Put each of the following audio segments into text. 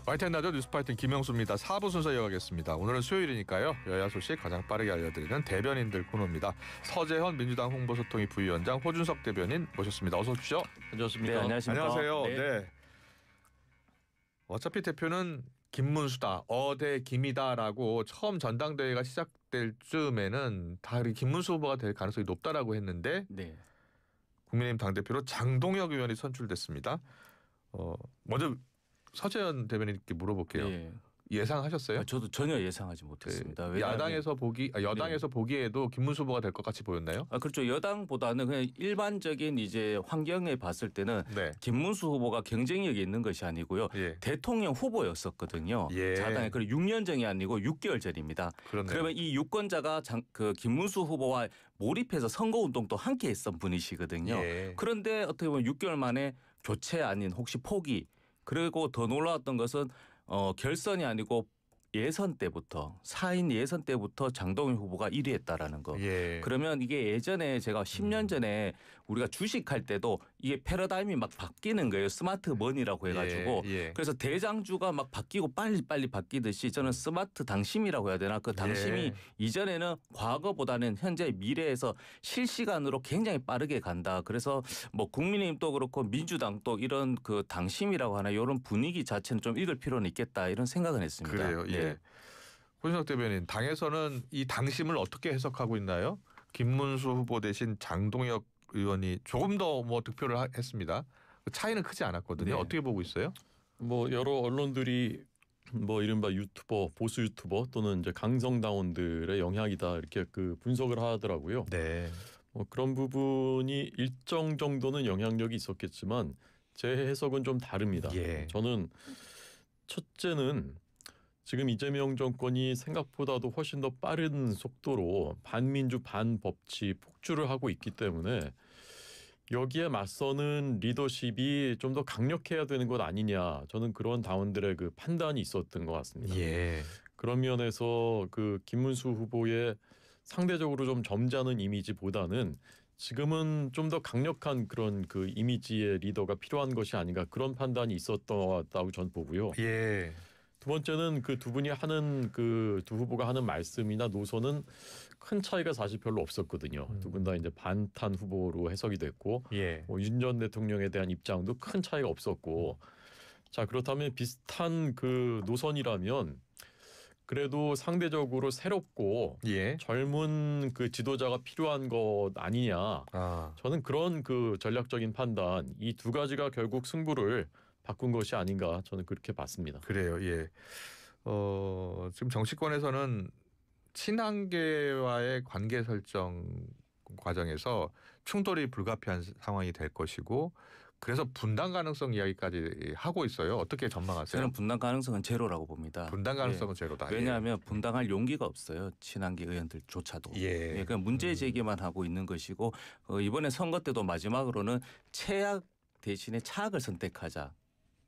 YTN 라디오 뉴스파이팅 김영수입니다. 4부 순서 이어가겠습니다. 오늘은 수요일이니까요. 여야 소식 가장 빠르게 알려드리는 대변인들 코너입니다. 서재헌 민주당 홍보소통위 부위원장, 호준석 대변인 모셨습니다. 어서 오십시오. 안녕하십니까. 네, 안녕하십니까. 안녕하세요. 네. 어차피 대표는 김문수다, 어대 김이다라고 처음 전당대회가 시작될 즈음에는 다 김문수 후보가 될 가능성이 높다라고 했는데 네. 국민의힘 당대표로 장동혁 의원이 선출됐습니다. 먼저 서재헌 대변인께 물어볼게요. 네. 예상하셨어요? 저도 전혀 예상하지 못했습니다. 네. 여당에서 보기에도 김문수 후보가 될 것 같이 보였나요? 그렇죠. 여당보다는 그냥 일반적인 이제 환경에 봤을 때는 네. 김문수 후보가 경쟁력이 있는 것이 아니고요. 예. 대통령 후보였었거든요. 예. 자당에 그리고 6년 전이 아니고 6개월 전입니다. 그렇네요. 그러면 이 유권자가 김문수 후보와 몰입해서 선거 운동도 함께 했던 분이시거든요. 예. 그런데 어떻게 보면 6개월 만에 교체 아닌 혹시 포기. 그리고 더 놀라웠던 것은 결선이 아니고 예선 때부터 4인 예선 때부터 장동혁 후보가 1위 했다라는 거. 예. 그러면 이게 예전에 제가 10년 전에 우리가 주식할 때도 이게 패러다임이 막 바뀌는 거예요. 스마트 머니라고 해가지고. 예. 그래서 대장주가 막 바뀌고 빨리 바뀌듯이 저는 스마트 당심이라고 해야 되나? 그 당심이 예. 이전에는 과거보다는 현재 미래에서 실시간으로 굉장히 빠르게 간다. 그래서 뭐 국민의힘도 그렇고 민주당도 이런 그 당심이라고 하나 이런 분위기 자체는 좀 읽을 필요는 있겠다 이런 생각은 했습니다. 그래요. 예. 네. 호준석 대변인, 당에서는 이 당심을 어떻게 해석하고 있나요? 김문수 후보 대신 장동혁 의원이 조금 더 득표를 했습니다. 차이는 크지 않았거든요. 네. 어떻게 보고 있어요? 뭐 여러 언론들이 뭐 이른바 유튜버, 보수 유튜버 또는 이제 강성당원들의 영향이다 이렇게 그 분석을 하더라고요. 네. 뭐 그런 부분이 일정 정도는 영향력이 있었겠지만 제 해석은 좀 다릅니다. 예. 저는 첫째는 지금 이재명 정권이 생각보다도 훨씬 더 빠른 속도로 반민주 반법치 폭주를 하고 있기 때문에 여기에 맞서는 리더십이 좀 더 강력해야 되는 것 아니냐, 저는 그런 당원들의 그 판단이 있었던 것 같습니다. 예. 그런 면에서 그 김문수 후보의 상대적으로 좀 점잖은 이미지보다는 지금은 좀 더 강력한 그런 그 이미지의 리더가 필요한 것이 아닌가, 그런 판단이 있었던 것 같다고 저는 보고요. 예. 두 번째는 그 두 분이 하는 그 두 후보가 하는 말씀이나 노선은 큰 차이가 사실 별로 없었거든요. 두 분 다 이제 반탄 후보로 해석이 됐고, 예. 윤 전 대통령에 대한 입장도 큰 차이가 없었고, 자 그렇다면 비슷한 그 노선이라면 그래도 상대적으로 새롭고 예. 젊은 그 지도자가 필요한 것 아니냐. 아. 저는 그런 그 전략적인 판단, 이 두 가지가 결국 승부를 바꾼 것이 아닌가, 저는 그렇게 봤습니다. 그래요. 예. 지금 정치권에서는 친한계와의 관계 설정 과정에서 충돌이 불가피한 상황이 될 것이고, 그래서 분당 가능성 이야기까지 하고 있어요. 어떻게 전망하세요? 저는 분당 가능성은 제로라고 봅니다. 분당 가능성은 제로다. 왜냐하면 분당할 용기가 없어요. 친한계 의원들조차도. 예. 그냥 문제 제기만 하고 있는 것이고, 이번에 선거 때도 마지막으로는 최악 대신에 차악을 선택하자.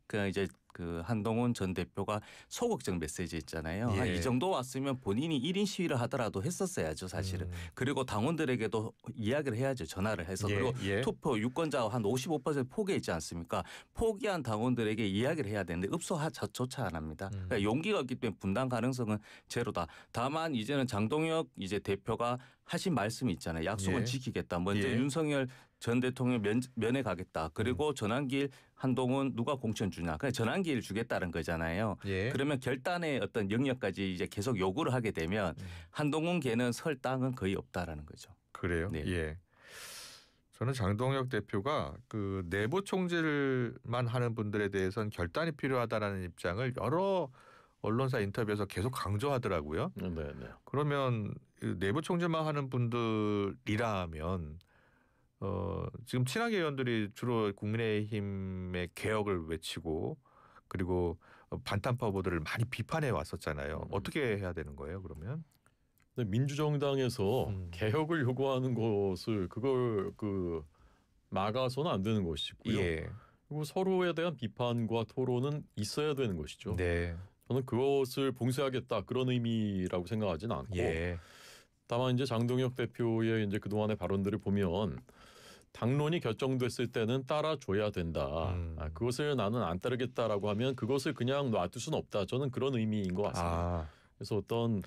그냥 이제 그 한동훈 전 대표가 소극적 메시지 있잖아요. 예. 이 정도 왔으면 본인이 1인 시위를 하더라도 했었어야죠, 사실은. 그리고 당원들에게도 이야기를 해야죠, 전화를 해서. 예. 그리고 예. 투표 유권자 한 55% 포기했지 않습니까? 포기한 당원들에게 이야기를 해야 되는데 읍소조차 안 합니다. 그러니까 용기가 없기 때문에 분당 가능성은 제로다. 다만 이제는 장동혁 이제 대표가 하신 말씀이 있잖아요. 약속은 예. 지키겠다. 먼저 예. 윤석열 전 대통령 면회 가겠다. 그리고 전환길 한동훈 누가 공천 주냐. 그냥 전환기를 주겠다는 거잖아요. 예. 그러면 결단의 어떤 영역까지 이제 계속 요구를 하게 되면 한동훈 걔는 설 땅은 거의 없다라는 거죠. 그래요? 네. 예. 저는 장동혁 대표가 그 내부 총질만 하는 분들에 대해서는 결단이 필요하다라는 입장을 여러 언론사 인터뷰에서 계속 강조하더라고요. 네. 그러면 내부 총질만 하는 분들이라면 지금 친한계 의원들이 주로 국민의힘의 개혁을 외치고 그리고 반탄파 후보들을 많이 비판해 왔었잖아요. 어떻게 해야 되는 거예요, 그러면? 민주정당에서 개혁을 요구하는 것을 그걸 그 막아서는 안 되는 것이고요. 예. 그리고 서로에 대한 비판과 토론은 있어야 되는 것이죠. 네. 저는 그것을 봉쇄하겠다 그런 의미라고 생각하지는 않고, 예. 다만 이제 장동혁 대표의 이제 그동안의 발언들을 보면 당론이 결정됐을 때는 따라줘야 된다. 그것을 나는 안 따르겠다라고 하면 그것을 그냥 놔둘 수는 없다. 저는 그런 의미인 것 같습니다. 그래서 어떤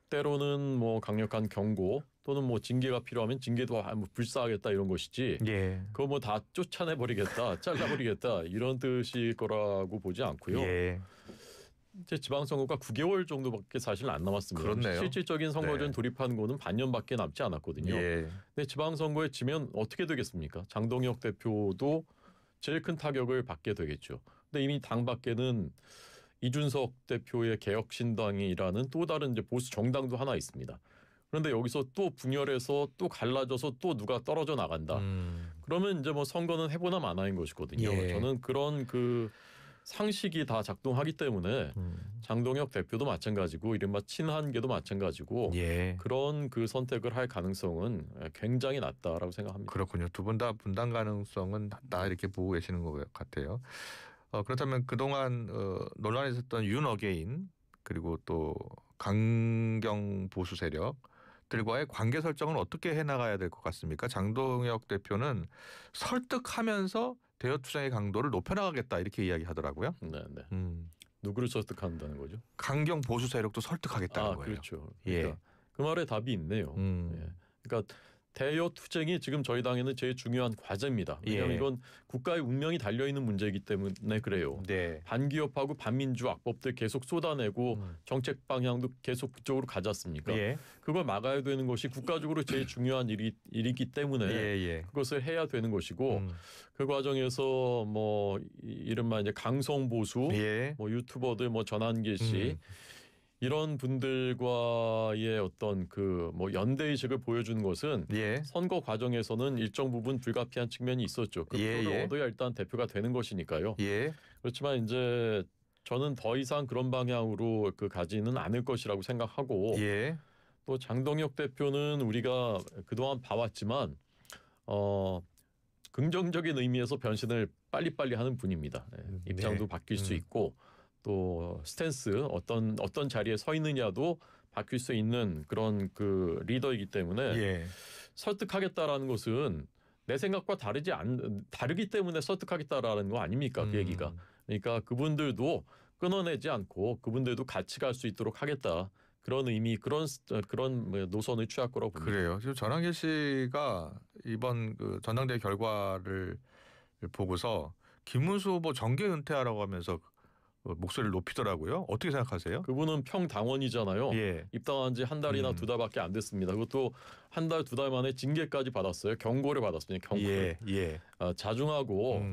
때로는 뭐 강력한 경고 또는 뭐 징계가 필요하면 징계도 뭐 불사하겠다 이런 것이지. 예. 그거 뭐 다 쫓아내버리겠다, 잘라버리겠다 이런 뜻일 거라고 보지 않고요. 예. 이제 지방선거가 9개월 정도밖에 사실 안 남았습니다. 그렇네요. 실질적인 선거전 네. 돌입한 거는 반년밖에 남지 않았거든요. 예. 근데 지방선거에 지면 어떻게 되겠습니까? 장동혁 대표도 제일 큰 타격을 받게 되겠죠. 근데 이미 당 밖에는 이준석 대표의 개혁신당이라는 또 다른 이제 보수 정당도 하나 있습니다. 그런데 여기서 또 분열해서 또 갈라져서 또 누가 떨어져 나간다. 그러면 이제 뭐 선거는 해보나 마나인 것이거든요. 예. 저는 그런 그 상식이 다 작동하기 때문에 장동혁 대표도 마찬가지고 이른바 친한계도 마찬가지고 예. 그런 그 선택을 할 가능성은 굉장히 낮다라고 생각합니다. 그렇군요. 두 분 다 분당 가능성은 낮다 이렇게 보고 계시는 것 같아요. 그렇다면 그동안 논란이 있었던 윤어게인 그리고 또 강경 보수 세력들과의 관계 설정은 어떻게 해나가야 될 것 같습니까? 장동혁 대표는 설득하면서 대여 투쟁의 강도를 높여나가겠다 이렇게 이야기하더라고요. 네. 누구를 설득한다는 거죠? 강경 보수 세력도 설득하겠다는 거예요. 그렇죠. 예. 그러니까 그 말에 답이 있네요. 예. 그러니까 대여 투쟁이 지금 저희 당에는 제일 중요한 과제입니다. 왜냐하면 예. 이건 국가의 운명이 달려 있는 문제이기 때문에 그래요. 네. 반기업하고 반민주 악법들 계속 쏟아내고 정책 방향도 계속 그쪽으로 가지 않습니까? 예. 그걸 막아야 되는 것이 국가적으로 제일 중요한 일이기 때문에 예. 그것을 해야 되는 것이고 그 과정에서 뭐 이른바 이제 강성 보수, 예. 뭐 유튜버들, 뭐 전한길 씨 이런 분들과의 어떤 그 뭐 연대의식을 보여주는 것은 예. 선거 과정에서는 일정 부분 불가피한 측면이 있었죠. 그 예, 표를 예. 얻어야 일단 대표가 되는 것이니까요. 예. 그렇지만 이제 저는 더 이상 그런 방향으로 그 가지는 않을 것이라고 생각하고 예. 또 장동혁 대표는 우리가 그동안 봐왔지만 긍정적인 의미에서 변신을 빨리빨리 하는 분입니다. 입장도 바뀔 수 있고 또 스탠스 어떤 자리에 서 있느냐도 바뀔 수 있는 그런 그 리더이기 때문에 예. 설득하겠다라는 것은 내 생각과 다르기 때문에 설득하겠다라는 거 아닙니까? 그 얘기가. 그러니까 그분들도 끊어내지 않고 그분들도 같이 갈 수 있도록 하겠다. 그런 의미, 그런 노선을 취할 거라고 봅니다. 그래요. 지금 전한길 씨가 이번 그 전당대회 결과를 보고서 김문수 후보 정계 은퇴하라고 하면서 목소리를 높이더라고요. 어떻게 생각하세요? 그분은 평당원이잖아요. 예. 입당한 지 한 달이나 두 달밖에 안 됐습니다. 그것도 한 달, 두 달 만에 징계까지 받았어요. 경고를 받았습니다. 경고를. 예. 자중하고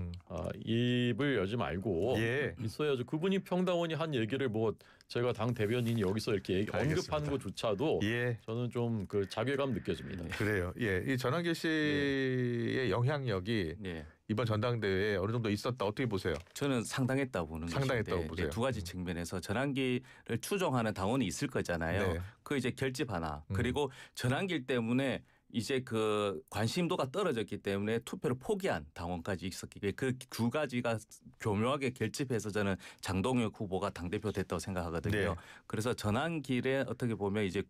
입을 열지 말고 예. 있어야죠. 그분이 평당원이 한 얘기를 뭐 제가 당 대변인이 여기서 이렇게 언급하는 것조차도 예. 저는 좀 그 자괴감 느껴집니다. 그래요. 예. 이 전한길 씨의 영향력이 이번 전당대회에 어느 정도 있었다. 어떻게 보세요? 저는 상당했다고 보는 상당했다고 것인데 보세요. 두 가지 측면에서 전환기를 추종하는 당원이 있을 거잖아요. 네. 그 이제 결집 하나 그리고 전환길 때문에 이제 그 관심도가 떨어졌기 때문에 투표를 포기한 당원까지 있었기 때문에 그 두 가지가 교묘하게 결집해서 저는 장동혁 후보가 당대표 됐다고 생각하거든요. 네. 그래서 전환길에 어떻게 보면 이제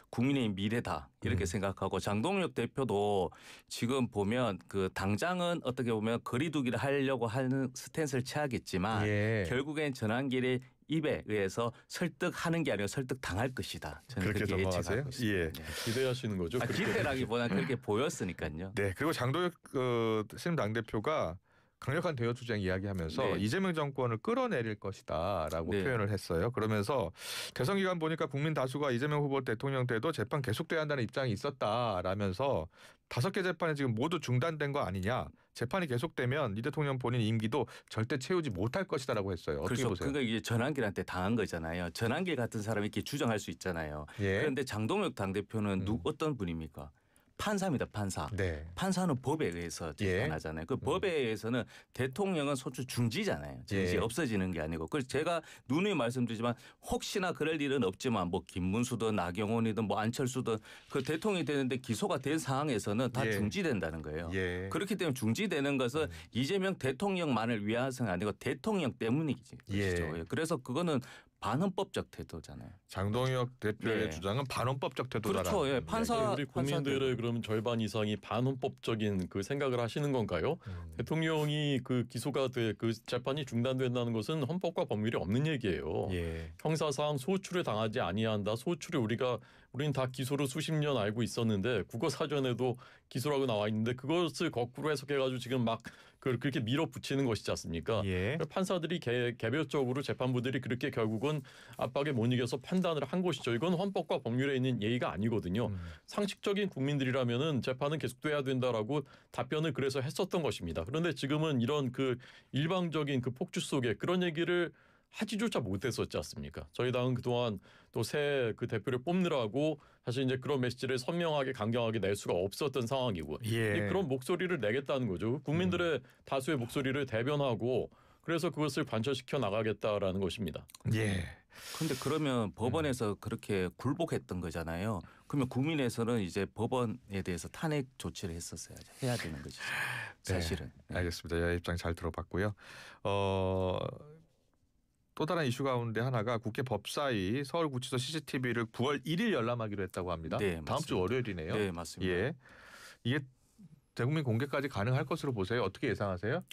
국민의 미래다 이렇게 생각하고 장동혁 대표도 지금 보면 그 당장은 어떻게 보면 거리두기를 하려고 하는 스탠스를 취하겠지만 예. 결국엔 전환길의 입에 의해서 설득하는 게 아니라 설득당할 것이다. 저는 그렇게 그렇게 전망하세요? 예측하고 있습니다. 예. 네. 기대하시는 거죠? 기대라기보다는 그렇게 보였으니까요. 네. 그리고 장동혁 신임 당대표가 강력한 대여 투쟁 이야기하면서 네. 이재명 정권을 끌어내릴 것이다라고 네. 표현을 했어요. 그러면서 대선 기간 보니까 국민 다수가 이재명 후보 대통령 때도 재판 계속돼야 한다는 입장이 있었다라면서 5개 재판이 지금 모두 중단된 거 아니냐. 재판이 계속되면 이 대통령 본인 임기도 절대 채우지 못할 것이다라고 했어요. 어떻게 그렇죠. 보세요? 그러니까 이제 전환길한테 당한 거잖아요. 전환길 같은 사람이 이렇게 주장할 수 있잖아요. 예. 그런데 장동혁 당대표는 어떤 분입니까? 판사입니다. 판사. 네. 판사는 법에 의해서 재판하잖아요. 그 법에 의해서는 대통령은 소추 중지잖아요. 즉시 예. 없어지는 게 아니고. 그래서 제가 누누이 말씀드리지만 혹시나 그럴 일은 없지만 뭐 김문수든 나경원이든 뭐 안철수든 그 대통령이 되는데 기소가 된 상황에서는 다 예. 중지된다는 거예요. 예. 그렇기 때문에 중지되는 것은 이재명 대통령만을 위해서가 아니고 대통령 때문이죠. 예. 그래서 그거는 반헌법적 태도잖아요. 장동혁 대표의 네. 주장은 반헌법적 태도다. 그렇죠. 예, 판사 우리 국민들의 그럼 절반 이상이 반헌법적인 그 생각을 하시는 건가요? 대통령이 그 기소가 그 재판이 중단된다는 것은 헌법과 법률이 없는 얘기예요. 예. 형사상 소출을 당하지 아니한다. 소출을 우린 다 기소로 수십 년 알고 있었는데 국어 사전에도 기소라고 나와 있는데 그것을 거꾸로 해석해가지고 지금 막 그렇게 밀어붙이는 것이지 않습니까? 예. 판사들이 개별적으로 재판부들이 그렇게 결국은 압박에 못 이겨서 판단을 한 것이죠. 이건 헌법과 법률에 있는 예의가 아니거든요. 상식적인 국민들이라면은 재판은 계속돼야 된다라고 답변을 그래서 했었던 것입니다. 그런데 지금은 이런 그 일방적인 그 폭주 속에 그런 얘기를 하지조차 못했었지 않습니까? 저희 당은 그동안 또 새 그 대표를 뽑느라고 사실 이제 그런 메시지를 선명하게 강경하게 낼 수가 없었던 상황이고 예. 그런 목소리를 내겠다는 거죠. 국민들의 다수의 목소리를 대변하고 그래서 그것을 관철시켜 나가겠다라는 것입니다. 예. 근데 그러면 법원에서 그렇게 굴복했던 거잖아요. 그러면 국민에서는 이제 법원에 대해서 탄핵 조치를 했었어야죠. 해야 되는 것이죠. 사실은. 네. 알겠습니다. 입장 잘 들어봤고요. 또 다른 이슈 가운데 하나가 국회 법사위 서울구치소 CCTV를 9월 1일 열람하기로 했다고 합니다. 네, 다음 주 월요일이네요. 네, 맞습니다. 예. 이게 대국민 공개까지 가능할 것으로 보세요. 어떻게 예상하세요?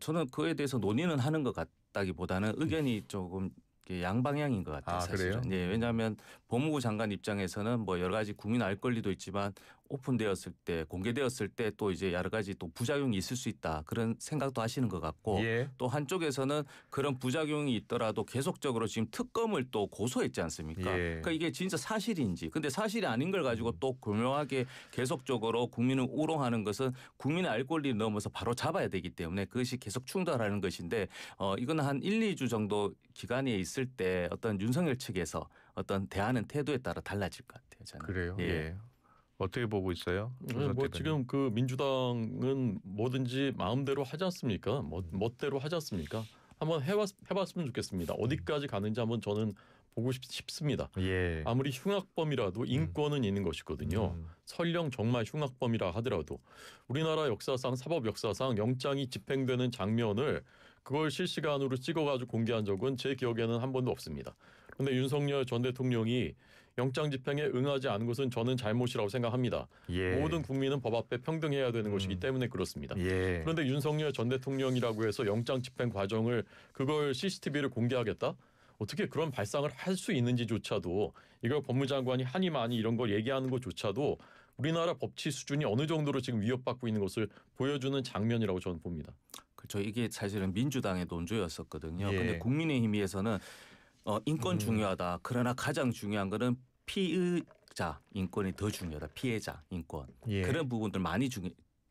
저는 그에 대해서 논의는 하는 것 같다기보다는 의견이 조금 양방향인 것 같아요. 아, 사실은. 그래요? 예, 왜냐하면 법무부 장관 입장에서는 뭐 여러 가지 국민 알 권리도 있지만 오픈되었을 때 공개되었을 때 또 이제 여러 가지 또 부작용이 있을 수 있다 그런 생각도 하시는 것 같고 예. 또 한쪽에서는 그런 부작용이 있더라도 계속적으로 지금 특검을 또 고소했지 않습니까? 예. 그러니까 이게 진짜 사실인지 근데 사실이 아닌 걸 가지고 또 교묘하게 계속적으로 국민을 우롱하는 것은 국민의 알 권리를 넘어서 바로 잡아야 되기 때문에 그것이 계속 충돌하는 것인데 이건 한 1, 2주 정도 기간이 있을 때 어떤 윤석열 측에서 어떤 대하는 태도에 따라 달라질 것 같아요. 저는. 그래요. 예. 예. 어떻게 보고 있어요? 뭐 지금 그 민주당은 뭐든지 마음대로 하지 않습니까? 멋대로 하지 않습니까? 한번 해봤으면 좋겠습니다. 어디까지 가는지 한번 저는 보고 싶습니다. 예. 아무리 흉악범이라도 인권은 있는 것이거든요. 설령 정말 흉악범이라 하더라도 우리나라 역사상 사법 역사상 영장이 집행되는 장면을 그걸 실시간으로 찍어가지고 공개한 적은 제 기억에는 한 번도 없습니다. 그런데 윤석열 전 대통령이 영장 집행에 응하지 않은 것은 저는 잘못이라고 생각합니다. 예. 모든 국민은 법 앞에 평등해야 되는 것이기 때문에 그렇습니다. 예. 그런데 윤석열 전 대통령이라고 해서 영장 집행 과정을 그걸 CCTV를 공개하겠다? 어떻게 그런 발상을 할 수 있는지조차도 이걸 법무장관이 하니 많이 이런 걸 얘기하는 것조차도 우리나라 법치 수준이 어느 정도로 지금 위협받고 있는 것을 보여주는 장면이라고 저는 봅니다. 그렇죠. 이게 사실은 민주당의 논조였었거든요. 예. 근데 국민의힘에서는 인권 중요하다. 그러나 가장 중요한 거는 피의자 인권이 더 중요하다. 피해자 인권. 예. 그런 부분들 많이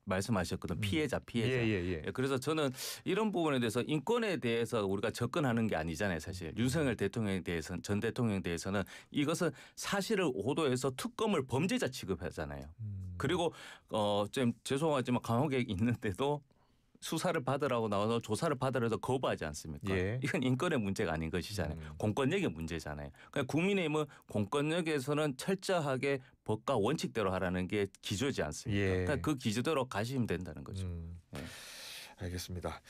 말씀하셨거든. 피해자. 예. 그래서 저는 이런 부분에 대해서 인권에 대해서 우리가 접근하는 게 아니잖아요. 사실 윤석열 대통령에 대해서는 전 대통령에 대해서는 이것은 사실을 오도해서 특검을 범죄자 취급하잖아요. 그리고 좀 죄송하지만 감옥에 있는데도 수사를 받으라고 나와서 조사를 받으라 해서 거부하지 않습니까? 예. 이건 인권의 문제가 아닌 것이잖아요. 공권력의 문제잖아요. 그러니까 국민의힘은 공권력에서는 철저하게 법과 원칙대로 하라는 게 기조지 않습니까? 예. 그러니까 그 기조대로 가시면 된다는 거죠. 네. 예. 알겠습니다.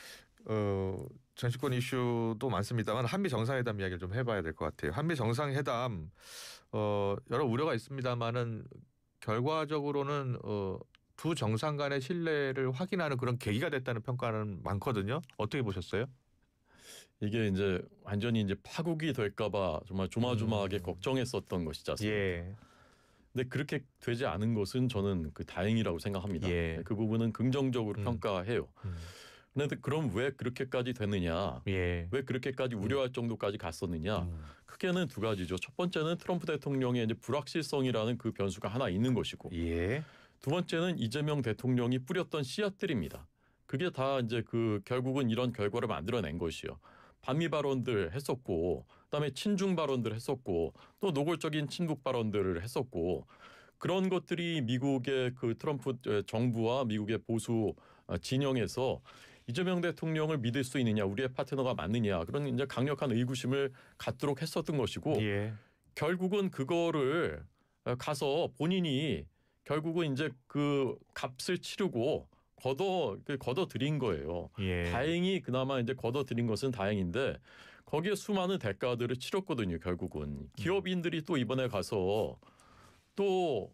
정치권 이슈도 많습니다만 한미 정상회담 이야기를 좀 해봐야 될 것 같아요. 한미 정상회담 여러 우려가 있습니다만은 결과적으로는 두 정상 간의 신뢰를 확인하는 그런 계기가 됐다는 평가는 많거든요. 어떻게 보셨어요? 이게 이제 완전히 이제 파국이 될까봐 정말 조마조마하게 걱정했었던 것이지 않습니까? 예. 근데 그렇게 되지 않은 것은 저는 그 다행이라고 생각합니다. 예. 그 부분은 긍정적으로 평가해요. 그런데 그럼 왜 그렇게까지 되느냐? 예. 왜 그렇게까지 우려할 정도까지 갔었느냐? 크게는 두 가지죠. 첫 번째는 트럼프 대통령의 이제 불확실성이라는 그 변수가 하나 있는 것이고, 예. 두 번째는 이재명 대통령이 뿌렸던 씨앗들입니다. 그게 다 이제 그 결국은 이런 결과를 만들어낸 것이요. 반미 발언들 했었고, 그다음에 친중 발언들 했었고, 또 노골적인 친북 발언들을 했었고, 그런 것들이 미국의 그 트럼프 정부와 미국의 보수 진영에서 이재명 대통령을 믿을 수 있느냐, 우리의 파트너가 맞느냐, 그런 이제 강력한 의구심을 갖도록 했었던 것이고, 예. 결국은 그거를 가서 본인이 결국은 이제 그 값을 치르고 걷어들인 거예요. 예. 다행히 그나마 이제 걷어들인 것은 다행인데 거기에 수많은 대가들을 치렀거든요. 결국은 기업인들이 또 이번에 가서 또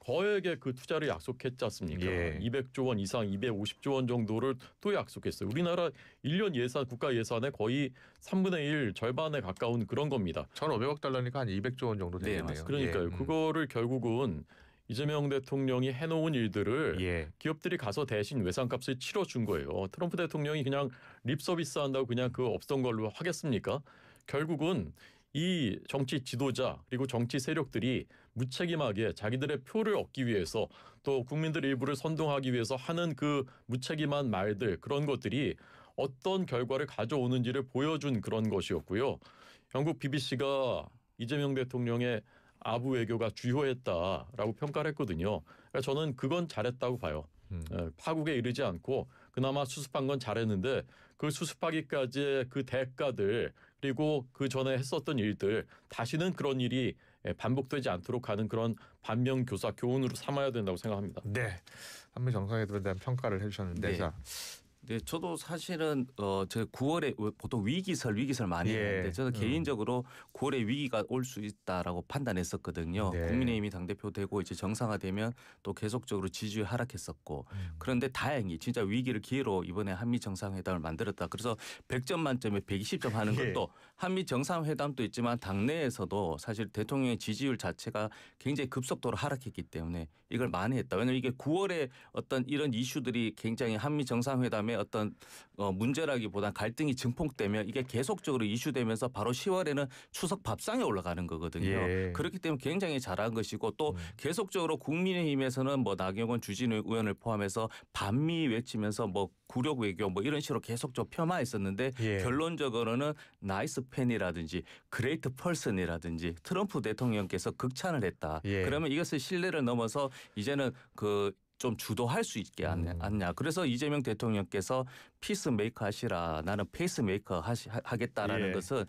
거액의 그 투자를 약속했지 않습니까? 예. 200조 원 이상, 250조 원 정도를 또 약속했어요. 우리나라 1년 예산, 국가 예산의 거의 3분의 1 절반에 가까운 그런 겁니다. 1,500억 달러니까 한 200조 원 정도 네, 되겠네요. 맞습니다. 그러니까요. 예. 그거를 결국은 이재명 대통령이 해놓은 일들을 예. 기업들이 가서 대신 외상값을 치러준 거예요. 트럼프 대통령이 그냥 립 서비스 한다고 그냥 그 없던 걸로 하겠습니까? 결국은 이 정치 지도자 그리고 정치 세력들이 무책임하게 자기들의 표를 얻기 위해서 또 국민들 일부를 선동하기 위해서 하는 그 무책임한 말들 그런 것들이 어떤 결과를 가져오는지를 보여준 그런 것이었고요. 영국 BBC가 이재명 대통령의 아부 외교가 주요했다라고 평가를 했거든요. 그러니까 저는 그건 잘했다고 봐요. 파국에 이르지 않고 그나마 수습한 건 잘했는데 그 수습하기까지의 그 대가들 그리고 그 전에 했었던 일들 다시는 그런 일이 반복되지 않도록 하는 그런 반면교사 교훈으로 삼아야 된다고 생각합니다. 네. 한미 정상회담에 대한 평가를 해주셨는데 네. 자, 네, 저도 사실은 저 9월에 보통 위기설 많이 예. 했는데 저는 개인적으로 9월에 위기가 올 수 있다라고 판단했었거든요. 네. 국민의힘이 당대표 되고 이제 정상화되면 또 계속적으로 지지율 하락했었고 그런데 다행히 진짜 위기를 기회로 이번에 한미 정상회담을 만들었다. 그래서 100점 만점에 120점 하는 예. 것도 한미 정상회담도 있지만 당내에서도 사실 대통령의 지지율 자체가 굉장히 급속도로 하락했기 때문에 이걸 만회했다. 왜냐하면 이게 9월에 어떤 이런 이슈들이 굉장히 한미 정상회담에 어떤 문제라기보다 갈등이 증폭되면 이게 계속적으로 이슈되면서 바로 10월에는 추석 밥상에 올라가는 거거든요. 예. 그렇기 때문에 굉장히 잘한 것이고 또 계속적으로 국민의힘에서는 뭐 나경원 주진우 의원을 포함해서 반미 외치면서 뭐 굴욕 외교 뭐 이런 식으로 계속적으로 폄하했었는데 예. 결론적으로는 나이스 팬이라든지 그레이트 펄슨이라든지 트럼프 대통령께서 극찬을 했다. 예. 그러면 이것을 신뢰를 넘어서 이제는 좀 주도할 수 있게 않냐. 그래서 이재명 대통령께서 피스메이커 하시라. 나는 페이스메이커 하겠다라는 예. 것은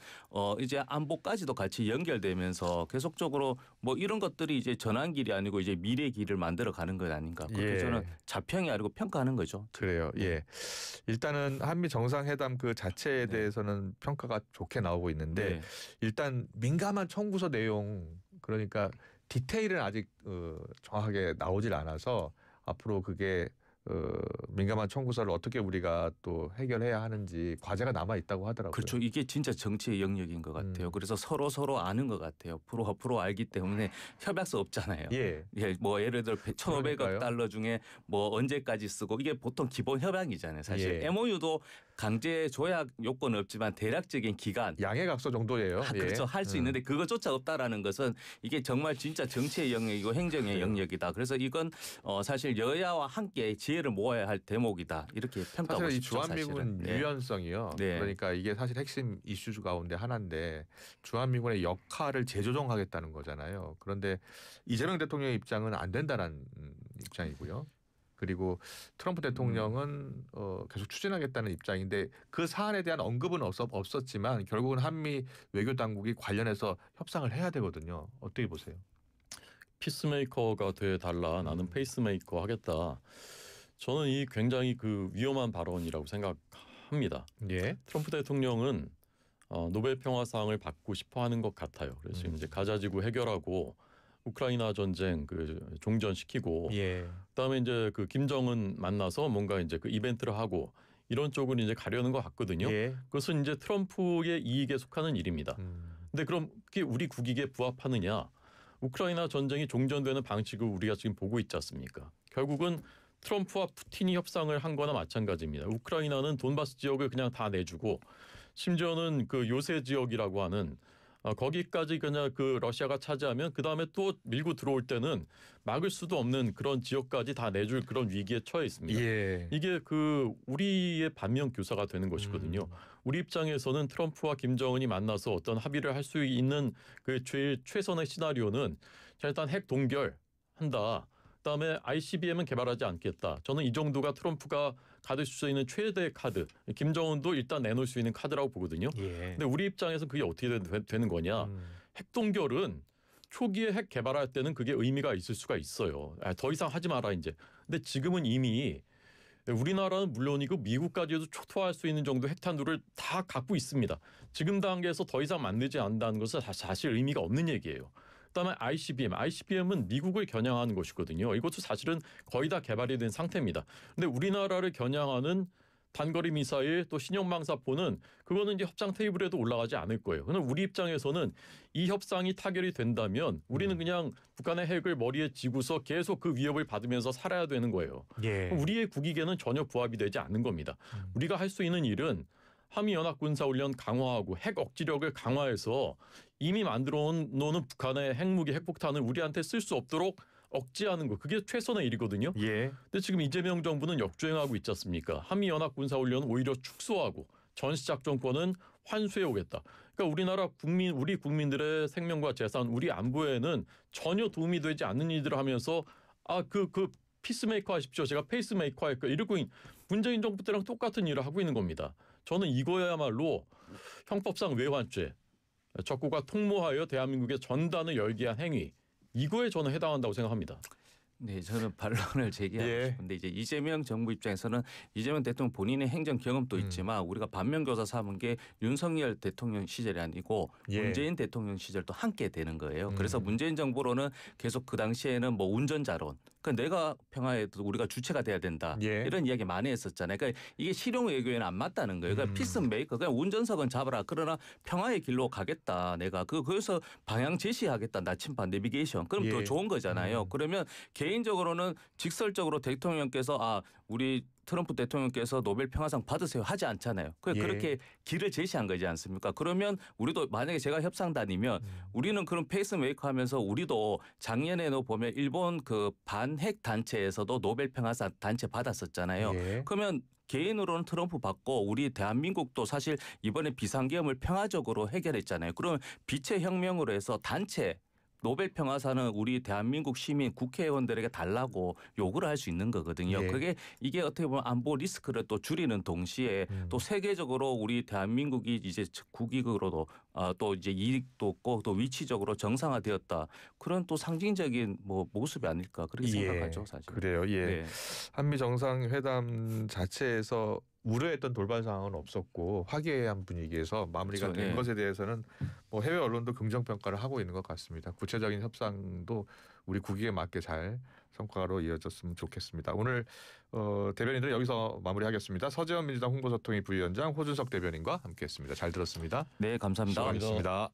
이제 안보까지도 같이 연결되면서 계속적으로 뭐 이런 것들이 이제 전환길이 아니고 이제 미래 길을 만들어 가는 것 아닌가. 그렇게 예. 저는 자평이 아니고 평가하는 거죠. 그래요. 예. 일단은 한미 정상회담 그 자체에 네. 대해서는 평가가 좋게 나오고 있는데 네. 일단 민감한 청구서 내용 그러니까 디테일은 아직 정확하게 나오질 않아서 앞으로 그게 민감한 청구서를 어떻게 우리가 또 해결해야 하는지 과제가 남아 있다고 하더라고요. 그렇죠. 이게 진짜 정치의 영역인 것 같아요. 그래서 서로 아는 것 같아요. 프로 알기 때문에 협약서 없잖아요. 예. 예, 뭐 예를 들어 1,500억 그러니까요. 달러 중에 뭐 언제까지 쓰고 이게 보통 기본 협약이잖아요. 사실 예. MOU도 강제 조약 요건은 없지만 대략적인 기간 양해각서 정도예요. 예. 그렇죠. 할 수 있는데 그거조차 없다라는 것은 이게 정말 진짜 정치의 영역이고 행정의 영역이다. 그래서 이건 사실 여야와 함께 지혜를 모아야 할 대목이다. 이렇게 평가하고 사실 이 싶죠. 주한미군 사실은. 네. 유연성이요. 네. 그러니까 이게 사실 핵심 이슈 가운데 하나인데 주한미군의 역할을 재조정하겠다는 거잖아요. 그런데 이재명 대통령의 입장은 안 된다는 입장이고요. 그리고 트럼프 대통령은 계속 추진하겠다는 입장인데 그 사안에 대한 언급은 없었지만 결국은 한미 외교 당국이 관련해서 협상을 해야 되거든요. 어떻게 보세요? 피스메이커가 돼 달라. 나는 페이스메이커 하겠다. 저는 이 굉장히 그 위험한 발언이라고 생각합니다. 예. 트럼프 대통령은 노벨 평화상을 받고 싶어하는 것 같아요. 그래서 이제 가자지구 해결하고 우크라이나 전쟁 종전시키고 예. 그다음에 이제 그 김정은 만나서 뭔가 이제 그 이벤트를 하고 이런 쪽으로 이제 가려는 것 같거든요. 예. 그것은 이제 트럼프의 이익에 속하는 일입니다. 근데 그럼 그게 우리 국익에 부합하느냐? 우크라이나 전쟁이 종전되는 방식을 우리가 지금 보고 있지 않습니까? 결국은 트럼프와 푸틴이 협상을 한 거나 마찬가지입니다. 우크라이나는 돈바스 지역을 그냥 다 내주고 심지어는 그 요새 지역이라고 하는 거기까지 그냥 그 러시아가 차지하면 그 다음에 또 밀고 들어올 때는 막을 수도 없는 그런 지역까지 다 내줄 그런 위기에 처해 있습니다. 예. 이게 그 우리의 반면 교사가 되는 것이거든요. 우리 입장에서는 트럼프와 김정은이 만나서 어떤 합의를 할 수 있는 그 제일 최선의 시나리오는 자, 일단 핵 동결한다. 그다음에 ICBM은 개발하지 않겠다. 저는 이 정도가 트럼프가 가질 수 있는 최대 카드. 김정은도 일단 내놓을 수 있는 카드라고 보거든요. 예. 근데 우리 입장에서 그게 어떻게 되는 거냐? 핵 동결은 초기에 핵 개발할 때는 그게 의미가 있을 수가 있어요. 더 이상 하지 마라 이제. 근데 지금은 이미 우리나라는 물론이고 미국까지도 초토화할 수 있는 정도 핵탄두를 다 갖고 있습니다. 지금 단계에서 더 이상 만들지 않는다는 것은 사실 의미가 없는 얘기예요. 그다음에 ICBM은 미국을 겨냥하는 것이거든요. 이것도 사실은 거의 다 개발이 된 상태입니다. 근데 우리나라를 겨냥하는 단거리 미사일 또 신형방사포는 그거는 이제 협상 테이블에도 올라가지 않을 거예요. 그럼 우리 입장에서는 이 협상이 타결이 된다면 우리는 그냥 북한의 핵을 머리에 쥐고서 계속 그 위협을 받으면서 살아야 되는 거예요. 예. 우리의 국익에는 전혀 부합이 되지 않는 겁니다. 우리가 할 수 있는 일은 한미연합군사훈련 강화하고 핵 억지력을 강화해서 이미 만들어 놓은 북한의 핵무기, 핵폭탄을 우리한테 쓸 수 없도록 억제하는 거. 그게 최선의 일이거든요. 예. 근데 지금 이재명 정부는 역주행하고 있지 않습니까? 한미연합군사훈련은 오히려 축소하고 전시작전권은 환수해 오겠다. 그러니까 우리나라 우리 국민들의 생명과 재산, 우리 안보에는 전혀 도움이 되지 않는 일들을 하면서 그 피스메이커 하십시오. 제가 페이스메이커 할까 이러고 문재인 정부 때랑 똑같은 일을 하고 있는 겁니다. 저는 이거야말로 형법상 외환죄, 적국과 통모하여 대한민국의 전단을 열게 한 행위, 이거에 저는 해당한다고 생각합니다. 네, 저는 반론을 제기하고 예. 싶은데 이제 이재명 정부 입장에서는 이재명 대통령 본인의 행정 경험도 있지만 우리가 반면교사 삼은 게 윤석열 대통령 시절이 아니고 예. 문재인 대통령 시절도 함께 되는 거예요. 그래서 문재인 정부로는 계속 그 당시에는 뭐 운전자론, 그러니까 내가 평화에도 우리가 주체가 돼야 된다 예. 이런 이야기 많이 했었잖아요. 그러니까 이게 실용 외교에는 안 맞다는 거예요. 그러니까 피스메이커, 그냥 운전석은 잡아라. 그러나 평화의 길로 가겠다. 내가 거기서 방향 제시하겠다. 나침반 내비게이션. 그럼 예. 더 좋은 거잖아요. 그러면 개인적으로는 직설적으로 대통령께서 우리 트럼프 대통령께서 노벨 평화상 받으세요 하지 않잖아요. 예. 그렇게 길을 제시한 거지 않습니까? 그러면 우리도 만약에 제가 협상단이면 우리는 그런 페이스메이커 하면서 우리도 작년에도 보면 일본 그 반핵 단체에서도 노벨 평화상 단체 받았었잖아요. 예. 그러면 개인으로는 트럼프 받고 우리 대한민국도 사실 이번에 비상계엄을 평화적으로 해결했잖아요. 그러면 빛의 혁명으로 해서 단체 노벨 평화상은 우리 대한민국 시민 국회의원들에게 달라고 요구를 할 수 있는 거거든요. 예. 이게 어떻게 보면 안보 리스크를 또 줄이는 동시에 또 세계적으로 우리 대한민국이 이제 국익으로도 또 이제 이익도 없고 또 위치적으로 정상화되었다. 그런 또 상징적인 뭐 모습이 아닐까 그렇게 생각하죠, 사실. 그래요. 예. 네. 한미 정상회담 자체에서 우려했던 돌발 상황은 없었고 화기애애한 분위기에서 마무리가 그렇죠. 된 예. 것에 대해서는 뭐 해외 언론도 긍정 평가를 하고 있는 것 같습니다. 구체적인 협상도 우리 국익에 맞게 잘 성과로 이어졌으면 좋겠습니다. 오늘 대변인들 여기서 마무리하겠습니다. 서재원 민주당 홍보소통위 부위원장, 호준석 대변인과 함께했습니다. 잘 들었습니다. 네, 감사합니다. 수고하셨습니다.